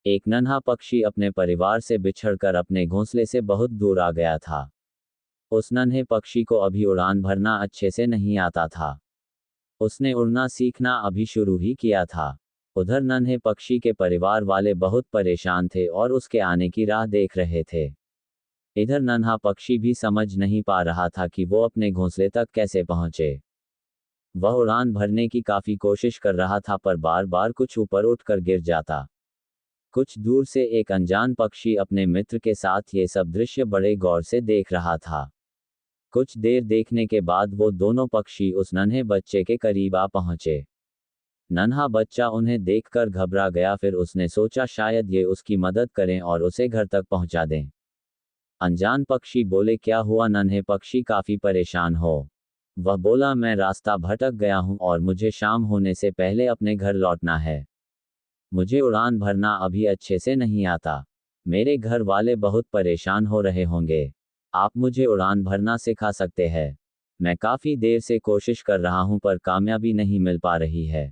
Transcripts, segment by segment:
एक नन्हा पक्षी अपने परिवार से बिछड़कर अपने घोंसले से बहुत दूर आ गया था। उस नन्हे पक्षी को अभी उड़ान भरना अच्छे से नहीं आता था। उसने उड़ना सीखना अभी शुरू ही किया था। उधर नन्हे पक्षी के परिवार वाले बहुत परेशान थे और उसके आने की राह देख रहे थे। इधर नन्हा पक्षी भी समझ नहीं पा रहा था कि वो अपने घोंसले तक कैसे पहुंचे। वह उड़ान भरने की काफी कोशिश कर रहा था पर बार बार कुछ ऊपर उठकर गिर जाता। कुछ दूर से एक अनजान पक्षी अपने मित्र के साथ ये सब दृश्य बड़े गौर से देख रहा था। कुछ देर देखने के बाद वो दोनों पक्षी उस नन्हे बच्चे के करीब आ पहुंचे। नन्हा बच्चा उन्हें देखकर घबरा गया, फिर उसने सोचा शायद ये उसकी मदद करें और उसे घर तक पहुंचा दें। अनजान पक्षी बोले, क्या हुआ? नन्हे पक्षी काफी परेशान हो। वह बोला, मैं रास्ता भटक गया हूं और मुझे शाम होने से पहले अपने घर लौटना है। मुझे उड़ान भरना अभी अच्छे से नहीं आता। मेरे घर वाले बहुत परेशान हो रहे होंगे। आप मुझे उड़ान भरना सिखा सकते हैं? मैं काफी देर से कोशिश कर रहा हूं पर कामयाबी नहीं मिल पा रही है।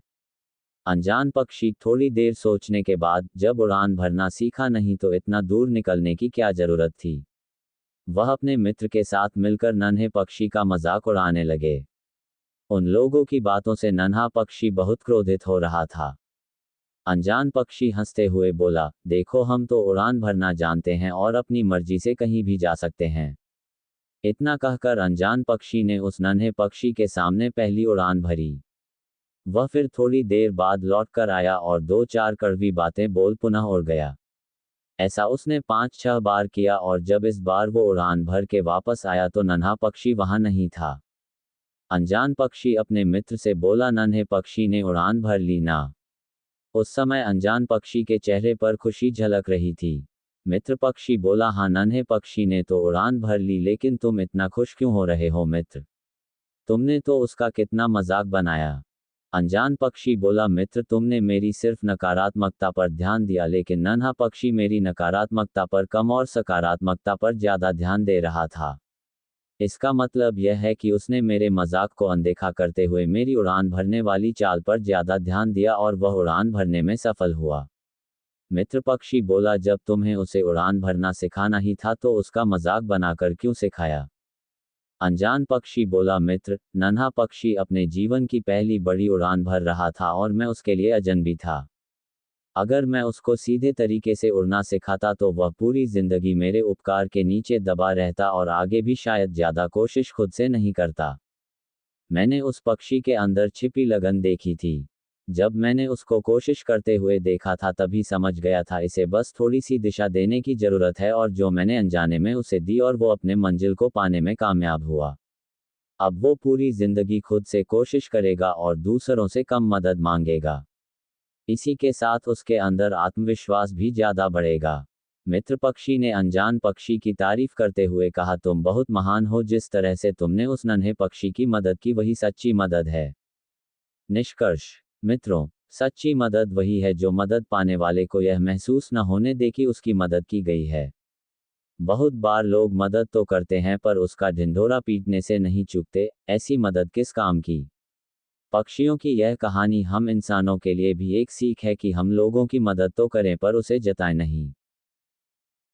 अनजान पक्षी थोड़ी देर सोचने के बाद, जब उड़ान भरना सीखा नहीं तो इतना दूर निकलने की क्या जरूरत थी। वह अपने मित्र के साथ मिलकर नन्हे पक्षी का मजाक उड़ाने लगे। उन लोगों की बातों से नन्हा पक्षी बहुत क्रोधित हो रहा था। अनजान पक्षी हंसते हुए बोला, देखो हम तो उड़ान भरना जानते हैं और अपनी मर्जी से कहीं भी जा सकते हैं। इतना कहकर अनजान पक्षी ने उस नन्हे पक्षी के सामने पहली उड़ान भरी। वह फिर थोड़ी देर बाद लौटकर आया और 2-4 कड़वी बातें बोल पुनः उड़ गया। ऐसा उसने 5-6 बार किया और जब इस बार वो उड़ान भर के वापस आया तो नन्हा पक्षी वहां नहीं था। अनजान पक्षी अपने मित्र से बोला, नन्हे पक्षी ने उड़ान भर ली ना? उस समय अनजान पक्षी के चेहरे पर खुशी झलक रही थी। मित्र पक्षी बोला, हाँ नन्हे पक्षी ने तो उड़ान भर ली, लेकिन तुम इतना खुश क्यों हो रहे हो मित्र? तुमने तो उसका कितना मजाक बनाया। अनजान पक्षी बोला, मित्र तुमने मेरी सिर्फ नकारात्मकता पर ध्यान दिया, लेकिन नन्हा पक्षी मेरी नकारात्मकता पर कम और सकारात्मकता पर ज्यादा ध्यान दे रहा था। इसका मतलब यह है कि उसने मेरे मजाक को अनदेखा करते हुए मेरी उड़ान भरने वाली चाल पर ज्यादा ध्यान दिया और वह उड़ान भरने में सफल हुआ। मित्र पक्षी बोला, जब तुम्हें उसे उड़ान भरना सिखाना ही था तो उसका मजाक बनाकर क्यों सिखाया? अनजान पक्षी बोला, मित्र, नन्हा पक्षी अपने जीवन की पहली बड़ी उड़ान भर रहा था और मैं उसके लिए अजनबी था। अगर मैं उसको सीधे तरीके से उड़ना सिखाता तो वह पूरी जिंदगी मेरे उपकार के नीचे दबा रहता और आगे भी शायद ज्यादा कोशिश खुद से नहीं करता। मैंने उस पक्षी के अंदर छिपी लगन देखी थी। जब मैंने उसको कोशिश करते हुए देखा था तभी समझ गया था इसे बस थोड़ी सी दिशा देने की जरूरत है, और जो मैंने अनजाने में उसे दी और वो अपने मंजिल को पाने में कामयाब हुआ। अब वो पूरी जिंदगी खुद से कोशिश करेगा और दूसरों से कम मदद मांगेगा। इसी के साथ उसके अंदर आत्मविश्वास भी ज्यादा बढ़ेगा। मित्र पक्षी ने अनजान पक्षी की तारीफ करते हुए कहा, तुम बहुत महान हो, जिस तरह से तुमने उस नन्हे पक्षी की मदद की वही सच्ची मदद है। निष्कर्ष मित्रों, सच्ची मदद वही है जो मदद पाने वाले को यह महसूस न होने दे कि उसकी मदद की गई है। बहुत बार लोग मदद तो करते हैं पर उसका ढिंढोरा पीटने से नहीं चूकते। ऐसी मदद किस काम की। पक्षियों की यह कहानी हम इंसानों के लिए भी एक सीख है कि हम लोगों की मदद तो करें पर उसे जताएं नहीं।